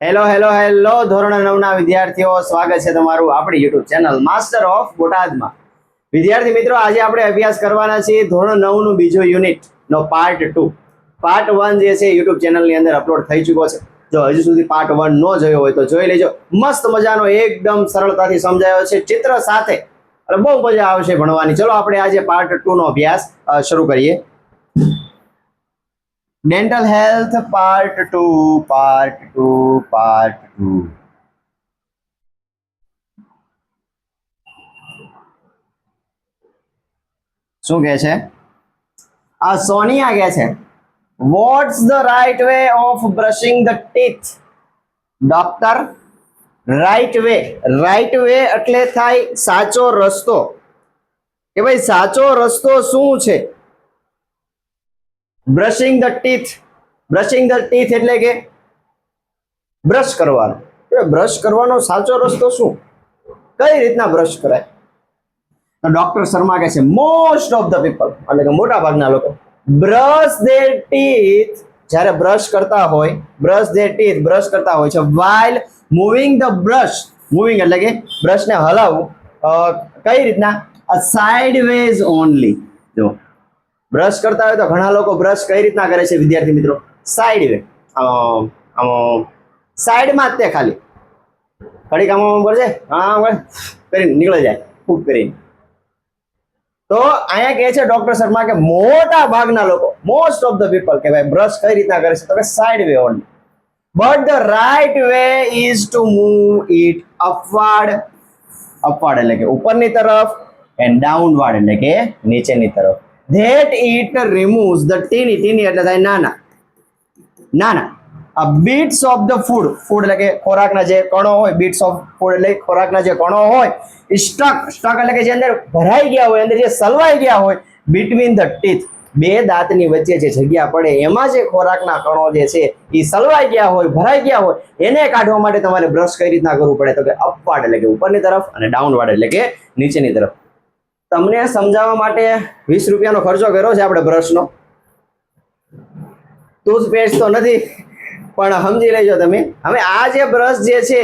Hello hello hello ધોરણ 9 ના વિદ્યાર્થીઓ, સ્વાગત છે તમારું આપણી YouTube ચેનલ માસ્ટર ઓફ બોટાદમાં. વિદ્યાર્થી મિત્રો, આજે આપણે અભ્યાસ કરવાના છીએ ધોરણ 9 નું બીજો યુનિટ નો પાર્ટ 2. પાર્ટ 1 જે છે YouTube ચેનલની અંદર અપલોડ થઈ ચૂક્યો છે. જો હજુ સુધી પાર્ટ 1 ન જોયો હોય તો જોઈ લેજો. મસ્ત મજાનો એકદમ સરળતાથી સમજાયો છે ચિત્ર સાથે, અને બહુ મજા આવશે ભણવાની. ચલો આપણે આજે પાર્ટ 2 નો અભ્યાસ શરૂ કરીએ. Dental health part 2. શું કહે છે? આ સોનિયા કહે છે, what's the right way of brushing the teeth? Doctor, right way એટલે થાય સાચો રસ્તો. કે ભાઈ સાચો રસ્તો શું છે? બ્રશિંગ ધ ટીથ એટલે કે બ્રશ કરવાનો. બ્રશ કરવાનો સાચો રસ્તો શું? કઈ રીતના બ્રશ કરાય? તો ડોક્ટર શર્મા કહે છે, મોસ્ટ ઓફ ધ પીપલ એટલે કે મોટા ભાગના લોકો બ્રશ ધેર ટીથ જ્યારે બ્રશ કરતા હોય છે while moving the brush. Moving એટલે કે બ્રશને હલાવવું. કઈ રીતના? Sideways only. જો બ્રશ કરતા હોય તો ઘણા લોકો બ્રશ કઈ રીતના કરે છે વિદ્યાર્થી મિત્રો? સાઈડ વે, સાઈડમાં જ તે ખાલી ઘડીક આમ કરશે, કરીને નીકળી જાય ફૂટ કરીને. તો અહીંયા કહે છે ડોક્ટર શર્મા કે મોટા ભાગના લોકો, મોસ્ટ ઓફ ધ પીપલ, કે ભાઈ બ્રશ કઈ રીતના કરે છે તો કે side way only. But the right way is to move it upward એટલે કે ઉપરની તરફ, એન્ડ ડાઉનવર્ડ એટલે કે નીચેની તરફ. That it removes the teeny એટલે થાય નાના bits of the food એટલે કે ખોરાકના જે કણો હોય, bits of food એટલે ખોરાકના જે કણો હોય, stuck એટલે કે જે અંદર ભરાઈ ગયા હોય, અંદર જે સલવાઈ ગયા હોય, between the teeth બે દાંતની વચ્ચે જે જગ્યા પડે એમાં જે ખોરાકના કણો જે છે એ સલવાઈ ગયા હોય, ભરાઈ ગયા હોય, એને કાઢવા માટે તમારે બ્રશ કઈ રીતના કરવું પડે તો કે અપવર્ડ એટલે કે ઉપરની તરફ, અને ડાઉનવર્ડ એટલે કે નીચેની તરફ. તમને સમજાવવા માટે 20 રૂપિયાનો ખર્ચો કર્યો છે આપણે બ્રશનો. ટૂથપેસ્ટ તો નથી, પણ સમજી લેજો તમે. હવે આ જે બ્રશ જે છે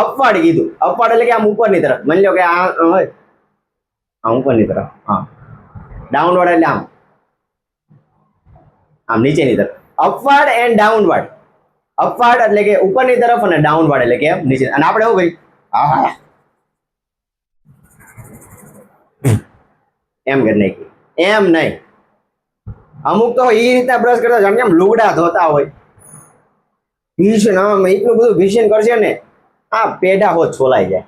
અપવર્ડ કીધું. અપવર્ડ એટલે કે આમ ઉપરની તરફ. માની લો કે આ હોય આમ ઉપરની તરફ, હા. ડાઉનવર્ડ એટલે આમ નીચેની તરફ. Upward and downward. અપવર્ડ એટલે કે ઉપરની તરફ, અને ડાઉનવર્ડ એટલે કે નીચે. અને આપણે શું કહ્યું? હા, એમ કરી નાખી. એમ નહીં, અમુક તો એ રીતના બ્રશ કરતા જાણે કેમ લુગડા ધોતા હોય. ભીષણ આમ એટલું બધું ભીષણ કરશે ને આ પેઢા હોત છોલાઈ જાય.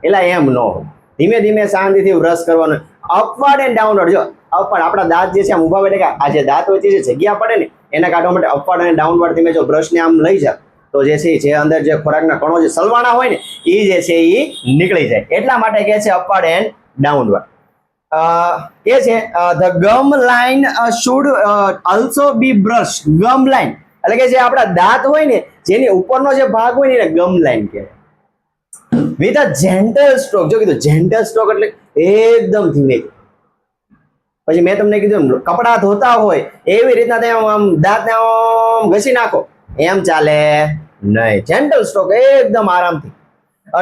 એટલે એમ ન હોય. ધીમે ધીમે શાંતિથી બ્રશ કરવાનું. Upward and downward. જો અપવર્ડ આપણા દાંત જે છે આમ ઉભા એટલે કે આ જે દાંત વચ્ચે જે જગ્યા પડે ને એને કાઢવા માટે અપવર્ડ અને ડાઉનવર્ડ તમે જો બ્રશને આમ લઈ જાવ તો જે છે જે અંદર જે ખોરાકના કણો જે સલવાણા હોય ને એ જે છે એ નીકળી જાય. એટલા માટે કહે છે અપવર્ડ એન્ડ ડાઉનવર્ડ. કે છે the gum line should also be brush. Gum line એટલે કે જે આપણા દાંત હોય ને જેની ઉપરનો જે ભાગ હોય ને એને ગમ લાઇન કહેવાય. With a gentle stroke. જો કીધું જેન્ટલ સ્ટ્રોક એટલે એકદમ ધીમે. પછી મેં તમને કીધું કપડા ધોતા હોય એવી રીતના તમે આમ દાંતને આમ ઘસી નાખો એમ ચાલે નહીં. જેન્ટલ સ્ટ્રોક, એકદમ આરામથી.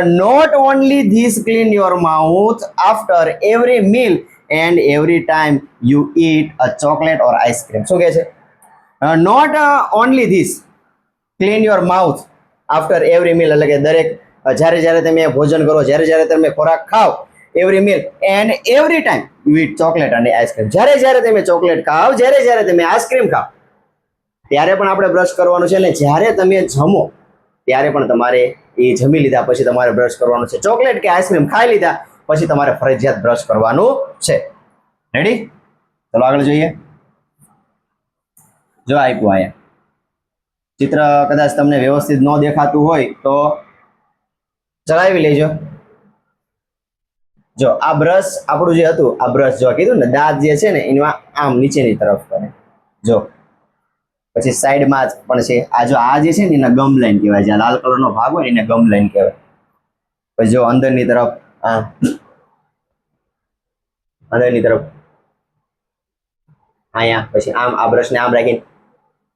Not only this, clean your mouth after every meal and every time you eat a chocolate or ice cream. શું કહે છે? Not only this, clean your mouth after every meal એટલે કે દરેક જ્યારે તમે ભોજન કરો, જ્યારે તમે ખોરાક ખાઓ, every meal and every time you eat chocolate and ice cream. જ્યારે તમે ચોકલેટ ખાઓ, જ્યારે તમે આઈસ્ક્રીમ ખાઓ ત્યારે પણ આપણે બ્રશ કરવાનું છે, ને જ્યારે તમે જમો ત્યારે પણ તમારે એ જમી લીધા પછી તમારે બ્રશ કરવાનું છે. ચોકલેટ કે આઈસ્ક્રીમ ખાઈ લીધા પછી તમારે ફરજિયાત બ્રશ કરવાનું છે. રેડી? ચલો આગળ જોઈએ. જો આપ્યું અહીંયા ચિત્ર, કદાચ તમને વ્યવસ્થિત ન દેખાતું હોય તો ચલાવી લેજો. જો આ બ્રશ આપણું જે હતું, આ બ્રશ જો કીધું ને દાંત જે છે ને એમાં આમ નીચેની તરફ કરે. જો પછી સાઈડમાં પણ છે આ, જો આ જે છે ને એને ગમ લાઈન કહેવાય. જ્યાં લાલ કલરનો ભાગ હોય એને ગમ લાઈન કહેવાય. પછી જો અંદરની તરફ, અંદરની તરફ અહીંયા, પછી આમ આ બ્રશને આમ રાખીને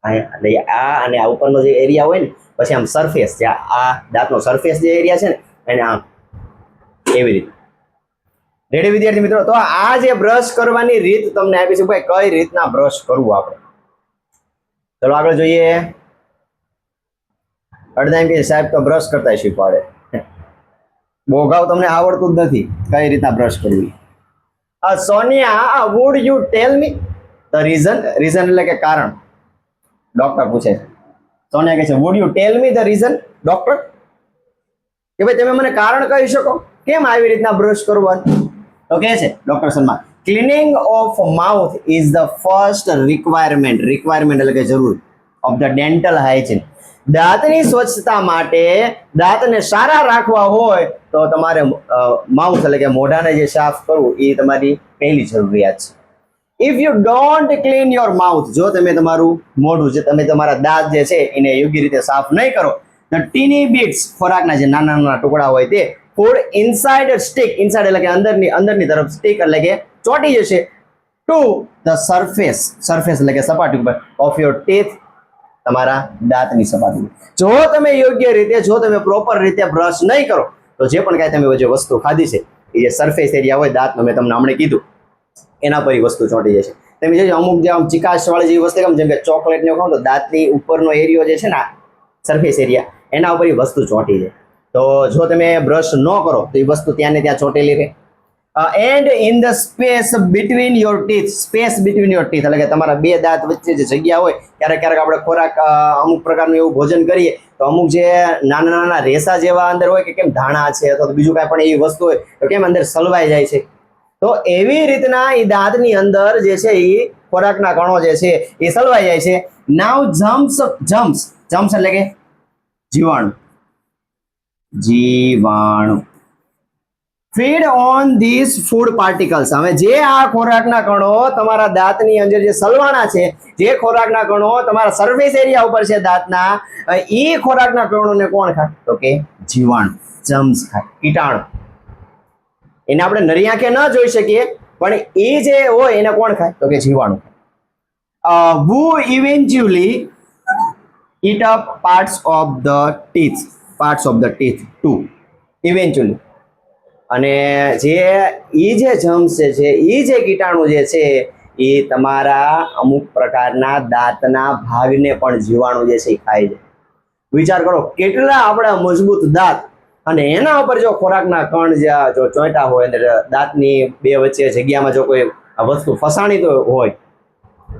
એટલે આ અને આ ઉપરનો જે એરિયા હોય ને પછી આમ સરફેસ જે આ દાંતનો સરફેસ જે એરિયા છે ને એને આમ એવી રીતે. રેડી વિદ્યાર્થી મિત્રો? તો આ જે બ્રશ કરવાની રીત તમને આપી છે ભાઈ, કઈ રીતના બ્રશ કરવું આપણે. ચલો આગળ જોઈએ. અડધા એમ કે સાહેબ તો બ્રશ કરતા શીખવાડે, બોગાવ તમને આવડતું જ નથી કઈ રીતના બ્રશ કરવી. Sonia, would you tell me the reason? Reason એટલે કે કારણ. ડોક્ટર પૂછે છે. સોનિયા કહે છે would you tell me the reason doctor? કે ભાઈ તમે મને કારણ કહી શકો કેમ આવી રીતના બ્રશ કરવાનું? તો કહે છે doctor Sharma, cleaning of mouth is the first requirement. Requirement એટલે કે જરૂર ઓફ ધ ડેન્ટલ હાઇજીન. દાંતની સ્વચ્છતા માટે, દાંતને સારા રાખવા હોય તો તમારે માઉથ એટલે કે મોઢાને જે સાફ કરવું એ તમારી પહેલી જરૂરિયાત છે. If you don't clean your mouth, જો તમે તમારું મોઢું જે તમે તમારા દાંત જે છે એને યોગ્ય રીતે સાફ નહીં કરો, ધ ટીની બીટ્સ, ખોરાકના જે નાના નાના ટુકડા હોય તે ફૂડ ઇનસાઇડ સ્ટિક, ઇનસાઇડ એટલે કે અંદરની તરફ સ્ટિક એટલે કે ચોંટી જશે ટુ ધ સરફેસ, સરફેસ એટલે કે સપાટી ઉપર ઓફ યોર ટીથ, તમારા દાંતની સપાટી. જો તમે યોગ્ય રીતે, જો તમે પ્રોપર રીતે બ્રશ નહીં કરો તો જે પણ કાંઈ તમે જે વસ્તુ ખાધી છે એ જે સરફેસ એરિયા હોય દાંતનો, મેં તમને હમણાં કીધું એના પર વસ્તુ ચોંટી જશે. તમે જોજો અમુક જે આમ ચિકાશ વાળી જેવી વસ્તુ જેમ કે ચોકલેટ ને ખાવ તો દાંતની ઉપરનો એરિયો જે છે ને સરફેસ એરિયા એના ઉપર વસ્તુ ચોંટી જાય. તો જો તમે બ્રશ ન કરો તો એ વસ્તુ ત્યાં ને ત્યાં ચોંટેલી રહે. And in the space between your teeth, space between your teeth એટલે કે તમારા બે દાંત વચ્ચે જે જગ્યા હોય, ક્યારેક ક્યારેક આપણે ખોરાક અમુક પ્રકારનું એવું ભોજન કરીએ તો અમુક જે નાના નાના રેસા જેવા અંદર હોય કે કેમ ધાણા છે અથવા બીજું કાંઈ પણ એવી વસ્તુ હોય તો કેમ અંદર સલવાઈ જાય છે. તો એવી રીતના એ દાંતની અંદર જે છે એ ખોરાકના કણો જે છે એ સલવાઈ જાય છે. નાવ જમ્સ એટલે કે જીવાણુ, જીવાણુ feed on this food particles. હવે જે આ ખોરાકના કણો તમારા દાંતની અંદર જે સલવાણા છે, જે ખોરાકના કણો તમારા સરફેસ એરિયા ઉપર છે દાંતના, એ ખોરાકના કણોને કોણ ખાય? તો કે જીવાણુ, જમ્સ ખાય, કીટાણુ. એને આપણે નરી આંખે ન જોઈ શકીએ પણ એ જે હોય એને કોણ ખાય? તો કે જીવાણુ. who eventually eat up parts of the teeth too, eventually. અને જે જે જમ્સ છે, એ જે કીટાણુ જે છે એ તમારા અમુક પ્રકારના દાંતના ભાગને પણ જીવાણુ જે છે એ ખાય છે. વિચાર કરો કેટલા આપણા મજબૂત દાંત અને એના ઉપર જો ખોરાકના કણ જો ચોંટા હોય અને દાંતની બે વચ્ચે જગ્યામાં જો કોઈ વસ્તુ ફસાણી તો હોય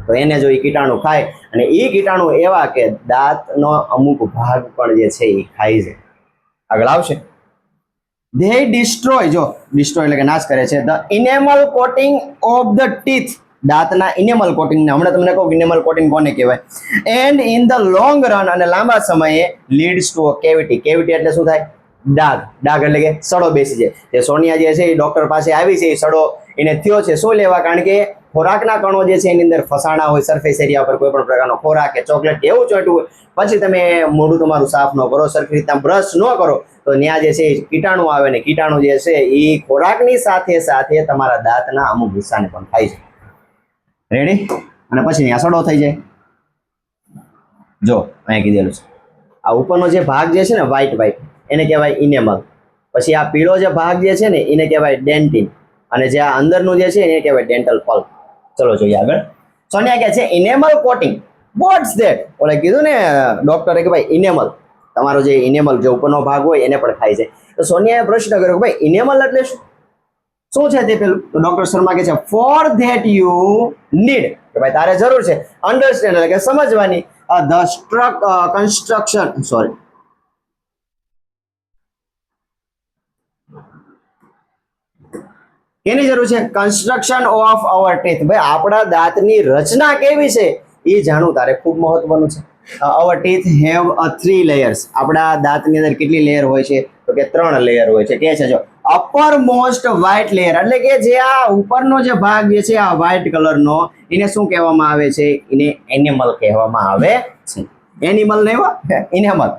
તો એને જો એ કીટાણુ ખાય અને એ કીટાણુ એવા કે દાંતનો અમુક ભાગ પણ જે છે એ ખાય છે. આગળ આવશે. They destroy, જો destroy એટલે કે નાશ કરે છે, the enamel coating of the teeth, દાંતના ઇનેમલ કોટિંગ ને હમણાં તમને કહું ઇનેમલ કોટિંગ કોને કહેવાય. And in the long run, અને લાંબા સમયે લીડ્સ ટુ કેવિટી. કેવિટી એટલે શું થાય? ડાઘ. ડાઘ એટલે કે સડો બેસી જાય. જે સોનિયા જે છે એ ડોક્ટર પાસે આવી છે, એ સડો એને થયો છે. શું લેવા? કારણ કે ખોરાકના કણો જે છે એની અંદર ફસાણા હોય સરફેસ એરિયા પર, કોઈ પણ પ્રકારનો ખોરાક કે ચોકલેટ એવું ચોંટ્યું હોય, પછી તમે મોઢું તમારું સાફ ન કરો, સરખી રીતના બ્રશ ન કરો તો ત્યાં જે છે કીટાણુ આવે ને કીટાણુ જે છે એ ખોરાકની સાથે સાથે તમારા દાંતના અમુક હિસ્સાને પણ ખાય છે. રેડી? અને પછી ત્યાં સડો થઈ જાય. જો અહીંયા કીધેલું છે આ ઉપરનો જે ભાગ જે છે ને વ્હાઈટ એને કહેવાય ઇનેમલ. પછી આ પીળો જે ભાગ જે છે ને એને કહેવાય ડેન્ટિન, અને જે આ અંદરનું જે છે એને કહેવાય ડેન્ટલ પલ્પ. ચલો જોઈએ આગળ. સોનિયા કહે છે ઇનેમલ કોટિંગ. Watts that? ઓલે કીધું ને ડોક્ટરે કે ભાઈ ઇનેમલ, તમારો જે ઇનેમલ જે ઉપરનો ભાગ હોય એને પણ ખાય છે. તો સોનિયાએ પ્રશ્ન કર્યો કે ભાઈ ઇનેમલ એટલે શું છે તે પેલું? તો ડોક્ટર શર્મા કહે છે ફોર ધેટ યુ નીડ, કે ભાઈ તારે જરૂર છે અન્ડરસ્ટેન્ડ એટલે કે સમજવાની ધ કન્સ્ટ્રક્શન, સોરી કેની જરૂર છે? Construction of our teeth. ભાઈ આપણા દાંતની રચના કેવી છે એ જાણવું તારે ખૂબ મહત્વનું છે. અવર ટીથ હેવ 3 લેયર્સ. આપણા દાંતની અંદર કેટલી લેયર હોય છે? તો કે 3 લેયર હોય છે. કે છે જો અપર મોસ્ટ વ્હાઇટ લેયર એટલે કે જે આ ઉપરનો જે ભાગ જે છે આ વ્હાઇટ કલરનો, એને શું કહેવામાં આવે છે? એને એનિમલ કહેવામાં આવે છે. એનિમલ નહીં, enamel.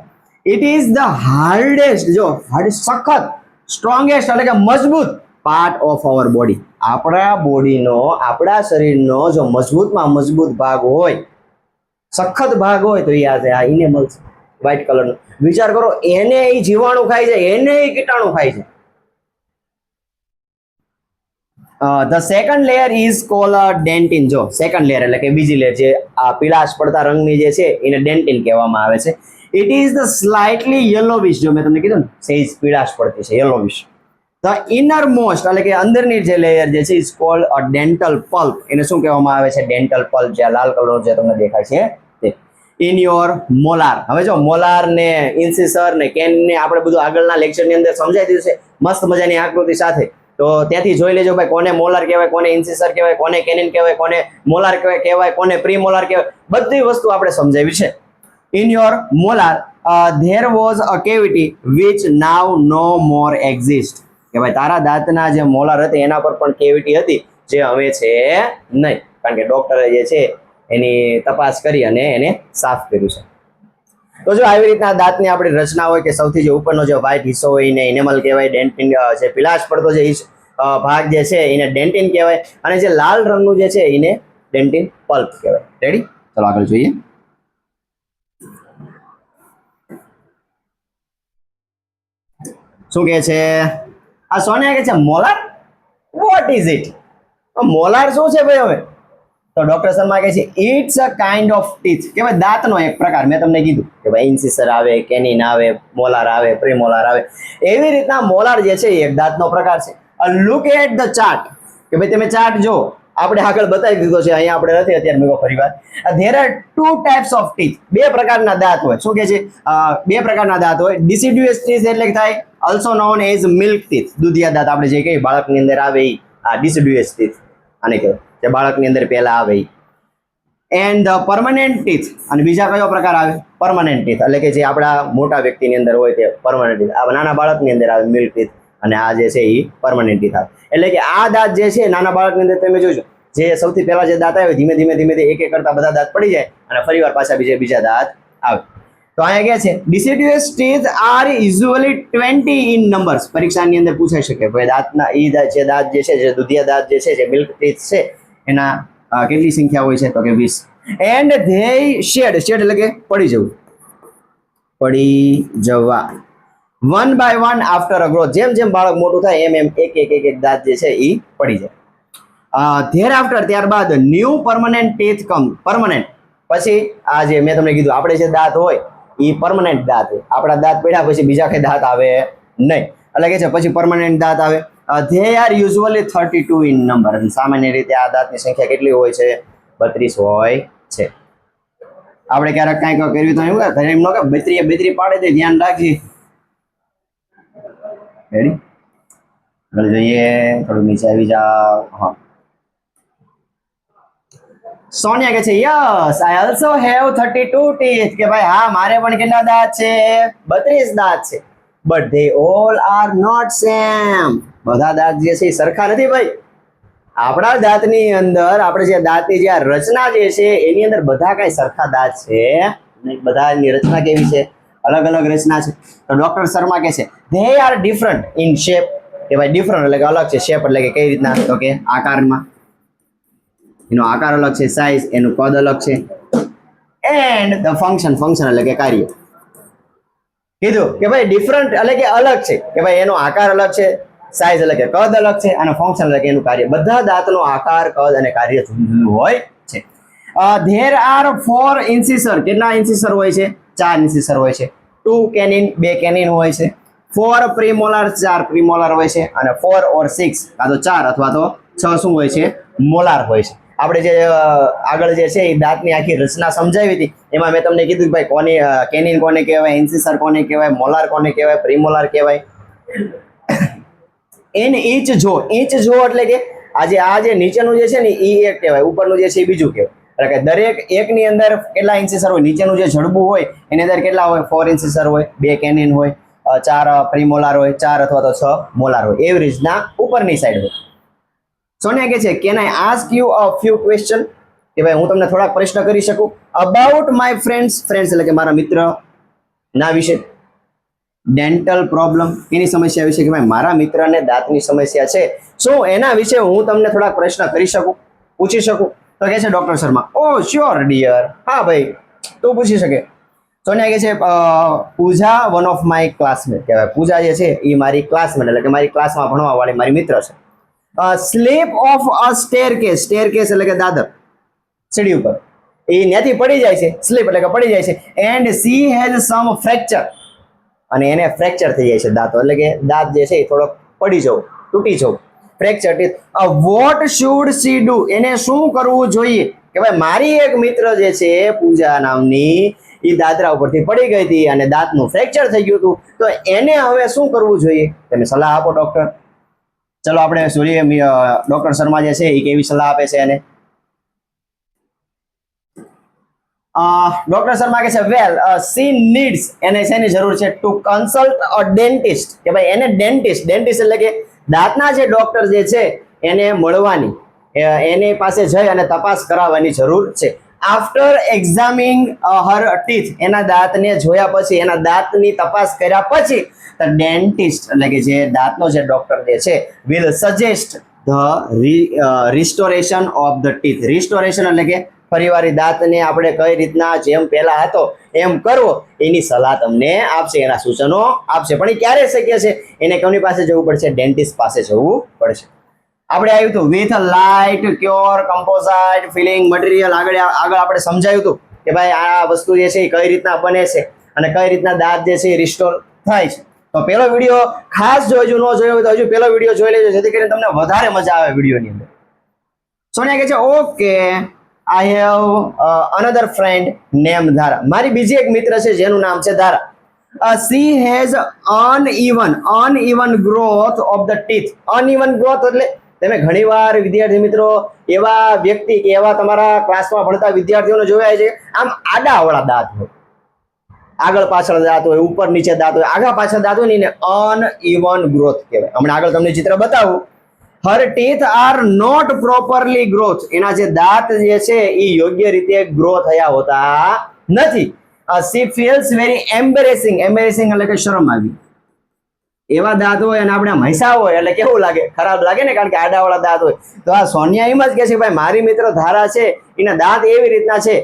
It is the hardest, જો સખત, સ્ટ્રોંગેસ્ટ એટલે કે મજબૂત પાર્ટ ઓફ અવર બોડી. આપણા બોડીનો, આપણા શરીરનો જો મજબૂતમાં મજબૂત ભાગ હોય સખત ભાગ હોય તો એ આ છે, આ ઇનેમલ વ્હાઇટ કલરનો. વિચાર કરો, એને એ જીવાણુ ખાય છે, એને એ કીટાણુ ખાય છે. The second layer is call dentine. જો સેકન્ડ લેયર એટલે કે બીજી લેયર, જે આ પીળાશ પડતા રંગની જે છે એને ડેન્ટિન કહેવામાં આવે છે. It is the slightly yellowish. જો મેં તમને કીધું ને, સહેજ પીળાશ પડતી છે, યલોવિશ. ધ ઇનર મોસ્ટ એટલે કે અંદરની જે લેયર જે છે is called a dental pulp. એને શું કહેવામાં આવે છે? Dental pulp. જે લાલ કલરનો જે તમને દેખાય છે તે. In your molar. હવે જો મોલાર ને ઇન્સિસર ને કેન ને આપણે બધું આગળના લેક્ચરની અંદર સમજાવી દીધું છે મસ્ત મજાની આકૃતિ સાથે. તો ત્યાંથી જોઈ લેજો ભાઈ, કોને મોલાર કહેવાય, કોને ઇન્સિસર કહેવાય, કોને કેનિન કહેવાય, કોને મોલાર કહેવાય, કોને પ્રી મોલાર કહેવાય. બધી વસ્તુ આપણે સમજાવી છે. In your molar there was a cavity which now no more exist. કે ભાઈ તારા દાંતના જે મોલાર હતી એના પર પણ કેવિટી હતી, જે હવે છે નહીં, કારણ કે ડોક્ટરે જે છે એની તપાસ કરી અને એને સાફ કર્યું છે. તો જો આવી રીતના દાંતની આપણી રચના હોય કે સૌથી જે ઉપરનો જે વ્હાઇટ હિસ્સો હોય એને ઇનેમલ કહેવાય. ડેન્ટિન જે પીળાશ પડતો જે ભાગ જે છે એને ડેન્ટિન કહેવાય, અને જે લાલ રંગનું જે છે એને ડેન્ટિન પલ્પ કહેવાય. રેડી? ચલો આગળ જોઈએ. શું કહે છે આ સોનિયા? કે છે molar. What is it? Molar શું છે ભાઈ? હવે તો ડોક્ટર શર્મા કહે છે it's a kind of teeth. કે ભાઈ દાંતનો એક પ્રકાર. મેં તમને કીધું કે ભાઈ ઇન્સિસર આવે, કેનિન આવે, મોલાર આવે, પ્રીમોલાર આવે. એવી રીતના મોલાર જે છે એ એક દાંતનો પ્રકાર છે. Look at the chart. કે ભાઈ તમે ચાર્ટ જો, આપણે આગળ બતાવી દીધો છે, અહીંયા આપણે નથી અત્યારે મેં ફરીવાર. There are two types of teeth. બે પ્રકારના દાંત હોય. શું કહે છે? બે પ્રકારના દાંત હોય. ડિસિડ્યુઅસ ટીથ એટલે કે થાય also known as milk teeth. દૂધિયા દાંત આપણે જે કહીએ બાળકની અંદર આવે એ આ ડિસિડ્યુઅસ ટીથ આને કહેવાય, જે બાળકની અંદર પહેલા આવે. And the permanent teeth. અને બીજા કયો પ્રકાર આવે? પરમનન્ટ ટીથ એટલે કે જે આપણા મોટા વ્યક્તિની અંદર હોય તે પરમનન્ટ ટીથ. આ નાના બાળકની અંદર આવે મિલ્ક ટીથ, અને આ જે છે એ પરમનન્ટ ટીથ આવે. એટલે કે આ દાંત જે છે નાના બાળકની અંદર તમે જોજો, જે સૌથી પહેલા જે દાંત આવે ધીમે ધીમે એક એક કરતા બધા દાંત પડી જાય અને ફરીવાર પાછા બીજા દાંત આવે. તો અહીંયા કે છે deciduous teeth are usually 20 in numbers. પરીક્ષાની અંદર પૂછાઈ શકે ભાઈ દાંતના જે દાંત જે છે, જે દૂધિયા દાંત જે છે, જે મિલ્ક ટીથ છે, એના કેટલી સંખ્યા હોય છે? તો કે 20. એન્ડ ધે શેડ એટલે કે પડી જવું, પડી જવા. One by one after a growth. જેમ જેમ બાળક મોટું થાય એમ એમ એક દાંત જે છે એ પડી જાય. ધેર આફ્ટર ત્યારબાદ ન્યૂ પરમનન્ટ ટીથ કમ. પરમનન્ટ પછી આ જે મેં તમને કીધું આપણે જે દાંત હોય એ પરમનન્ટ દાંત હોય. આપણા દાંત પડ્યા પછી બીજા કઈ દાંત આવે નહીં, એટલે કે છે પછી પરમનન્ટ દાંત આવે. They are usually 32 in number. સામાન્ય રીતે આ દાંતની સંખ્યા કેટલી હોય છે? 32 હોય છે. આપણે ક્યારેક કાંઈક કર્યું તો એવું ઘરે એમ ન કે બેતરી પાડે તે ધ્યાન રાખી. રેડી? આગળ જોઈએ, થોડું નીચે આવી જાઓ. હા, સોનિયા કહે છે yes I also have 32 teeth. કે ભાઈ હા, મારે પણ કેટલા દાંત છે? 32 દાંત છે. But they all are not same. બધા દાંત જે છે સરખા નથી ભાઈ. આપણા દાંતની અંદર આપણે જે દાંતની જે રચના જે છે એની અંદર બધા કઈ સરખા દાંત છે નહીં. બધાની રચના કેવી છે? અલગ અલગ રચના છે. તો ડોક્ટર શર્મા કહે છે they are different in shape. કે ભાઈ ડિફરન્ટ એટલે કે અલગ છે. શેપ એટલે કે કઈ રીતના? તો કે આકારમાં, એનો આકાર અલગ છે. સાઇઝ, એનું કદ અલગ છે. એન્ડ ધ ફંક્શન એટલે કે કાર્ય. કીધું કે ભાઈ ડિફરન્ટ એટલે કે અલગ છે, કે ભાઈ એનો આકાર અલગ છે, સાઇઝ એટલે કે કદ અલગ છે, અને ફંક્શન એટલે કે એનું કાર્ય. બધા દાંતનો આકાર, કદ અને કાર્ય જુદું જુદું હોય છે. There are 4 ઇન્સિસર. કેટલા ઇન્સિસર હોય છે? 4 ઇન્સિસર હોય છે. 2 કેનિન, 2 કેનિન હોય છે. 4 પ્રીમોલાર, 4 પ્રીમોલાર હોય છે. અને 4 or 6 કાં તો 4 અથવા તો 6 શું હોય છે? મોલાર હોય છે. આપણે જે આગળ જે છે એ દાંતની આખી રચના સમજાવી હતી એમાં મેં તમને કીધું કે ભાઈ કોની કેનિન કોને કહેવાય, ઇન્સિસર કોને કહેવાય, મોલાર કોને કહેવાય, પ્રીમોલાર કહેવાય. ઇન ઈચ જો. ઈચ જો એટલે કે આ જે નીચેનું જે છે ને એ એક કહેવાય, ઉપરનું જે છે એ બીજું કહેવાય. એટલે કે દરેક એકની અંદર કેટલા ઇન્સિસર હોય? નીચેનું જે જડબું હોય એની અંદર કેટલા હોય? 4 ઇન્સિસર હોય, 2 કેનિન હોય, 4 પ્રીમોલાર હોય, 4 અથવા તો 6 મોલાર હોય. એવી રીતના ઉપરની સાઈડ હોય. સોનિયા કહે છે can I ask you a few question. કે ભાઈ હું તમને થોડાક પ્રશ્ન કરી શકું અબાઉટ માય ફ્રેન્ડ્સ. ફ્રેન્ડ્સ એટલે કે મારા મિત્ર ના વિશે. ડેન્ટલ પ્રોબ્લેમ, એની સમસ્યા વિશે. કે ભાઈ મારા મિત્રને દાંતની સમસ્યા છે, શું એના વિશે હું તમને થોડાક પ્રશ્ન કરી શકું, પૂછી શકું? તો કહે છે ડોક્ટર શર્મા, ઓ શ્યોર ડિયર, હા ભાઈ તું પૂછી શકે. સોનિયા કહે છે પૂજા વન ઓફ માય ક્લાસમેટ કહેવાય. પૂજા જે છે એ મારી ક્લાસમેટ એટલે કે મારી ક્લાસમાં ભણવા વાળી મારી મિત્ર છે. Slip of a staircase, staircase એટલે કે દાદર, સીડી ઉપર, એ ત્યાંથી પડી જાય છે, સ્લીપ એટલે કે પડી જાય છે. And she has some fracture, અને એને ફ્રેક્ચર થઈ જાય છે દાંતો, એટલે કે દાંત જે છે એ થોડોક પડી જવું, તૂટી જવું, fracture. What should C do, એને શું કરવું જોઈએ? કે ભાઈ મારી એક મિત્ર જે છે પૂજા નામની, એ દાદરા ઉપરથી પડી ગઈ હતી અને દાંતનું ફ્રેક્ચર થઈ ગયું હતું, તો એને હવે શું કરવું જોઈએ? તમે સલાહ આપો ડોક્ટર. ચલો આપણે જોઈએ ડોક્ટર શર્મા જે છે એ કેવી સલાહ આપે છે એને. ડોક્ટર શર્મા કહે છે વેલ સી નીડ્સ, એને શેની જરૂર છે? ટુ કન્સલ્ટ અ ડેન્ટિસ્ટ, કે ભાઈ એને ડેન્ટિસ્ટ, ડેન્ટિસ્ટ એટલે કે દાંતના જે ડોક્ટર જે છે એને મળવાની, એની પાસે જઈ અને તપાસ કરાવવાની જરૂર છે. આફ્ટર એક્ઝામિંગ હર ટીથ, એના દાંતને જોયા પછી, એના દાંતની તપાસ કર્યા પછી ધ ડેન્ટિસ્ટ એટલે કે જે દાંતનો જે ડોક્ટર જે છે will suggest the restoration of the teeth. Restoration એટલે કે ફરીવાર દાંતને આપણે કઈ રીતના જેમ પહેલા હતો એમ કરવો, એની સલાહ તમને આપશે, એના સૂચનો આપશે. પણ એ ક્યારે શક્ય છે? એને કોની પાસે જવું પડશે? ડેન્ટિસ્ટ પાસે જવું પડશે. આપણે આવ્યું હતું with light cure composite filling material, આગળ આપણે સમજાયું હતું કે ભાઈ આ વસ્તુ જે છે એ કઈ રીતના બને છે અને કઈ રીતના દાંત જે છે એ રિસ્ટોર થાય છે. તો પેલો વિડીયો ખાસ જોજો, ન જોયો હોય તો હજુ પેલો વિડીયો જોઈ લેજો, જેથી કરીને તમને વધારે મજા આવે વિડીયોની અંદર. સોનિયા કહે છે okay, I have another friend name ધારા, મારી બીજી એક મિત્ર છે જેનું નામ છે ધારા. She has uneven growth of the teeth. Uneven growth એટલે તમે ઘણીવાર વિદ્યાર્થી મિત્રો એવા વ્યક્તિ કે એવા તમારા ક્લાસમાં ભણતા વિદ્યાર્થીઓને જોયા છે, આમ આડાવાળા દાંત હોય, આગળ પાછળ દાંત હોય, ઉપર નીચે દાંત હોય, આગળ પાછળ દાંત હોય ને અનઇવન ગ્રોથ કહેવાય. હમણાં આગળ તમને ચિત્ર બતાવું. Her teeth are not properly growth, એના જે દાંત જે છે એ યોગ્ય રીતે ગ્રો થયા હોતા નથી. C feels very embarrassing, embarrassing એટલે કે શરમ આવી. એવા દાંત હોય અને આપણે હૈસા હોય એટલે કેવું લાગે? ખરાબ લાગે ને, કારણ કે આડાવાળા દાંત હોય. તો આ સોનિયા એમ જ કહે છે ભાઈ મારી મિત્ર ધારા છે એના દાંત એવી રીતના છે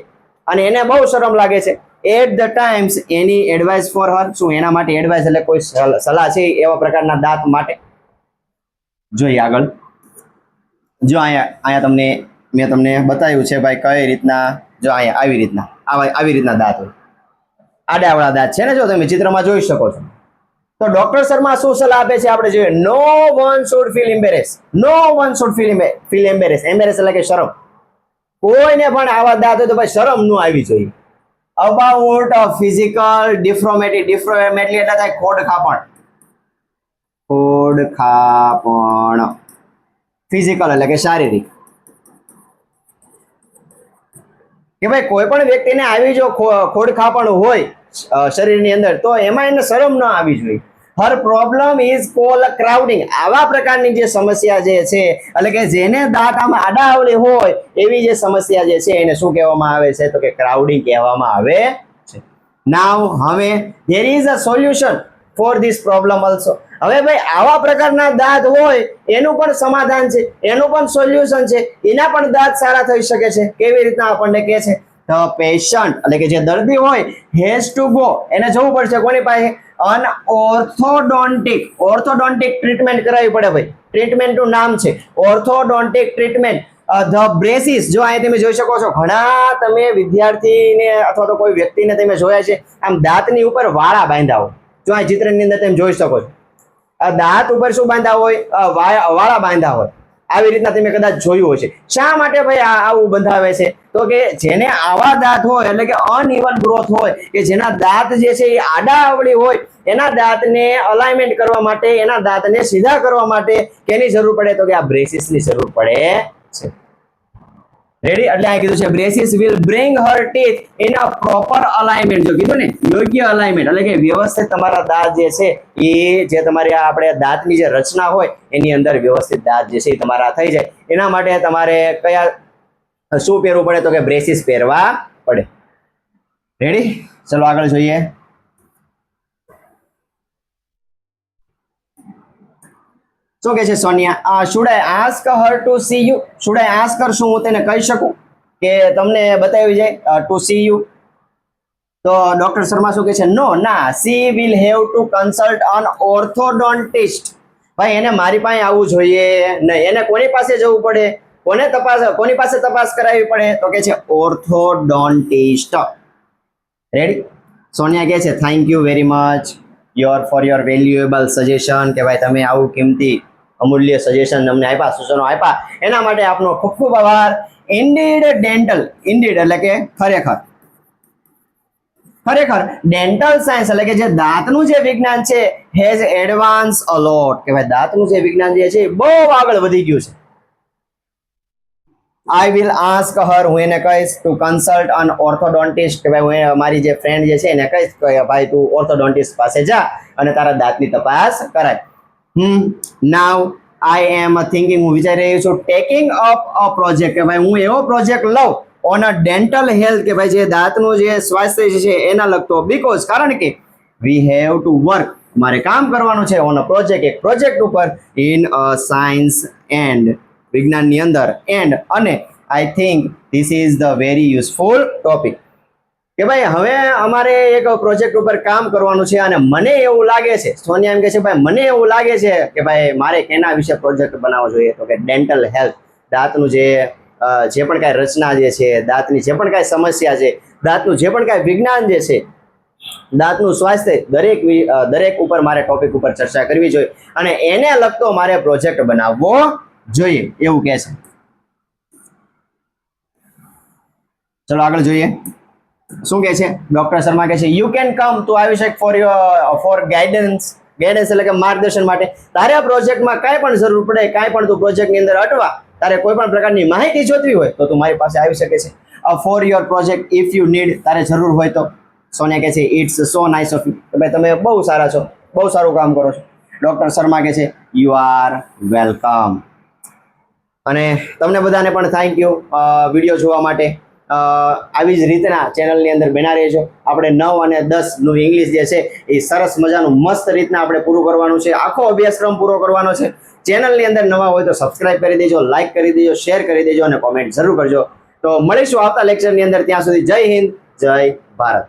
અને એને બહુ શરમ લાગે છે. At the times any advice for her, શું એના માટે એડવાઇસ એટલે કોઈ સલાહ છે એવા પ્રકારના દાંત માટે? જોઈએ આગળ. જો અહીંયા તમને મેં તમને બતાવ્યું છે ભાઈ કઈ રીતના. જો અહીંયા આવી રીતના દાંત હોય, આડાવાળા દાંત છે ને, જો તમે ચિત્રમાં જોઈ શકો છો. તો ડોક્ટર શર્મા શું સલાહ આપે છે આપણે જોઈએ. No one should feel embarrass, no one should feel embarrass. Embarrass એટલે કે શરમ. કોઈને પણ આવા દાંત હોય તો ભાઈ શરમ ન આવી જોઈએ. અબાઉટ ફિઝિકલ ડિફ્રોમેટી, ડિફ્રોમેટી એટલે થાય ખોડખાપણ, ખોડખાપણ. ફિઝિકલ એટલે કે શારીરિક, કે ભાઈ કોઈ પણ વ્યક્તિને આવી જો ખોડખાપણ હોય શરીરની અંદર તો એમાં એને શરમ ન આવી જોઈએ. હર પ્રોબ્લેમ ઇઝ કોલ ક્રાઉડિંગ, આવા પ્રકારની જે સમસ્યા જે છે એટલે કે જેને દાંત આમ આડાઅવળી હોય એવી જે સમસ્યા જે છે એને શું કહેવામાં આવે છે? તો કે ક્રાઉડિંગ કહેવામાં આવે છે. નાવ હવે there is a solution for this problem also. હવે ભાઈ આવા પ્રકારના દાંત હોય એનું પણ સમાધાન છે, એનું પણ સોલ્યુશન છે, એના પણ દાંત સારા થઈ શકે છે. કેવી રીતના આપણને કહે છે? ધ પેશન્ટ એટલે કે જે દર્દી હોય હેઝ ટુ ગો, એને જવું પડશે કોની પાસે? ઓર્થોડોન્ટિક, ઓર્થોડોન્ટિક ટ્રીટમેન્ટ કરાવવી પડે ભાઈ. ટ્રીટમેન્ટનું નામ છે ઓર્થોડોન્ટિક ટ્રીટમેન્ટ. ધ બ્રેસિસ, જો અહીં તમે જોઈ શકો છો ઘણા તમે વિદ્યાર્થીને અથવા તો કોઈ વ્યક્તિને તમે જોયા છે આમ દાંતની ઉપર વાળા બાંધ્યા હોય. જો આ ચિત્રની અંદર તમે જોઈ શકો છો દાંત ઉપર શું બાંધ્યા હોય? વાળા બાંધ્યા હોય. આવી રીતના તમે કદાચ જોયું હશે. શા માટે ભાઈ આવું બંધાવે છે? તો કે જેને આવા દાંત હોય એટલે કે અનઇવન ગ્રોથ હોય, કે જેના દાંત જે છે એ આડાઅવળી હોય, એના દાંતને અલાઇનમેન્ટ કરવા માટે, એના દાંતને સીધા કરવા માટે કેની જરૂર પડે? તો કે આ બ્રેસિસની જરૂર પડે છે. રેડી? એટલે આ કીધું છે braces will bring her teeth in a proper alignment. જો કીધું ને યોગ્ય અલાઇનમેન્ટ એટલે કે વ્યવસ્થિત તમારા દાંત જે છે એ જે તમારી આપણે દાંતની જે રચના હોય એની અંદર વ્યવસ્થિત દાંત જે છે એ તમારા થઈ જાય. એના માટે તમારે કયા શું પહેરવું પડે? તો કે બ્રેસિસ પહેરવા પડે. રેડી? ચલો આગળ જોઈએ. શું કહે છે Sonia? Should I ask her to see you? Should I ask her, શું હું તેને કહી શકું કે તમને બતાવી જાય ટુ સી યુ, તો ડોક્ટર શર્મા શું કહે છે, નો ના, she will have to consult an orthodontist. ભાઈ એને મારી પાસે આવવું જોઈએ નહીં. એને કોની પાસે જવું પડે, કોની પાસે તપાસ કરાવવી પડે, તો કે છે ઓર્થોડોન્ટિસ્ટ. રેડી? સોનિયા કહે છે thank you very much for your valuable suggestion, કે ભાઈ તમે આવું કિંમતી અમૂલ્ય સજેશન અમને આપ્યા, સૂચનો આપ્યા, એના માટે આપનો ખૂબ ખૂબ આભાર. ઇન્ડીડ ડેન્ટલ, ઇન્ડીડ એટલે કે ખરેખર ડેન્ટલ સાયન્સ એટલે કે જે દાંતનું જે વિજ્ઞાન છે હેઝ એડવાન્સ અલોટ, કે ભાઈ દાંતનું જે વિજ્ઞાન જે છે બહુ આગળ વધી ગયું છે. આઈ વિલ આસ્ક હર, હું એને કહીશ ટુ કન્સલ્ટ અન ઓર્થોડોન્ટિસ્ટ, કે ભાઈ હું મારી જે ફ્રેન્ડ જે છે એને કહીશ કે ભાઈ તું ઓર્થોડોન્ટિસ્ટ પાસે જા અને તારા દાંતની તપાસ કરાય. નાવ આઈ એમ થિંકિંગ, હું વિચારી રહ્યો છું ટેકિંગ અપ અ પ્રોજેક્ટ, કે ભાઈ હું એવો પ્રોજેક્ટ લઉં ઓન અ ડેન્ટલ હેલ્થ, કે ભાઈ જે દાંતનું જે સ્વાસ્થ્ય છે એના લગતો, બીકોઝ કારણ કે વી હેવ ટુ વર્ક, મારે કામ કરવાનું છે ઓન અ પ્રોજેક્ટ, એક પ્રોજેક્ટ ઉપર, ઇન અ સાયન્સ એન્ડ, વિજ્ઞાનની અંદર, એન્ડ અને I think this is the very useful topic, કે ભાઈ હવે અમારે એક પ્રોજેક્ટ ઉપર કામ કરવાનું છે અને મને એવું લાગે છે, સોનિયા એમ કહે છે ભાઈ મને એવું લાગે છે કે ભાઈ મારે કેના વિશે પ્રોજેક્ટ બનાવવો જોઈએ, તો કે ડેન્ટલ હેલ્થ, દાંતનું જે પણ કાંઈ રચના જે છે, દાંતની જે પણ કાંઈ સમસ્યા છે, દાંતનું જે પણ કાંઈ વિજ્ઞાન જે છે, દાંતનું સ્વાસ્થ્ય, દરેક ઉપર મારે ટોપિક ઉપર ચર્ચા કરવી જોઈએ અને એને લગતો મારે પ્રોજેક્ટ બનાવવો જોઈએ, એવું કહે છે. ચલો આગળ જોઈએ શું કહે છે. ડોક્ટર શર્મા કહે છે યુ કેન કમ, તું આવી શક ફોર ગાઈડન્સ એટલે કે માર્ગદર્શન માટે. તારે આ પ્રોજેક્ટમાં કાંઈ પણ જરૂર પડે, કાંઈ પણ તું પ્રોજેક્ટની અંદર અટવા, તારે કોઈ પણ પ્રકારની માહિતી જોઈતી હોય તો તું મારી પાસે આવી શકે છે. For your project if you need, તારે જરૂર હોય તો. સોનિયા કહે છે it's so nice of you, કે ભાઈ તમે બહુ સારા છો, બહુ સારું કામ કરો છો. ડોક્ટર શર્મા કહે છે યુ આર વેલકમ. અને તમને બધાને પણ થેન્ક યુ વિડીયો જોવા માટે. આવી જ રીતના ચેનલની અંદર બના રહેજો. આપણે 9 અને 10 નું ઇંગ્લિશ જે છે એ સરસ મજાનું મસ્ત રીતના આપણે પૂરું કરવાનું છે, આખો અભ્યાસક્રમ પૂરો કરવાનો છે. ચેનલની અંદર નવા હોય તો સબસ્ક્રાઇબ કરી દેજો, લાઇક કરી દેજો, શેર કરી દેજો અને કોમેન્ટ જરૂર કરજો. તો મળીશું આવતા લેક્ચરની અંદર. ત્યાં સુધી જય હિન્દ, જય ભારત.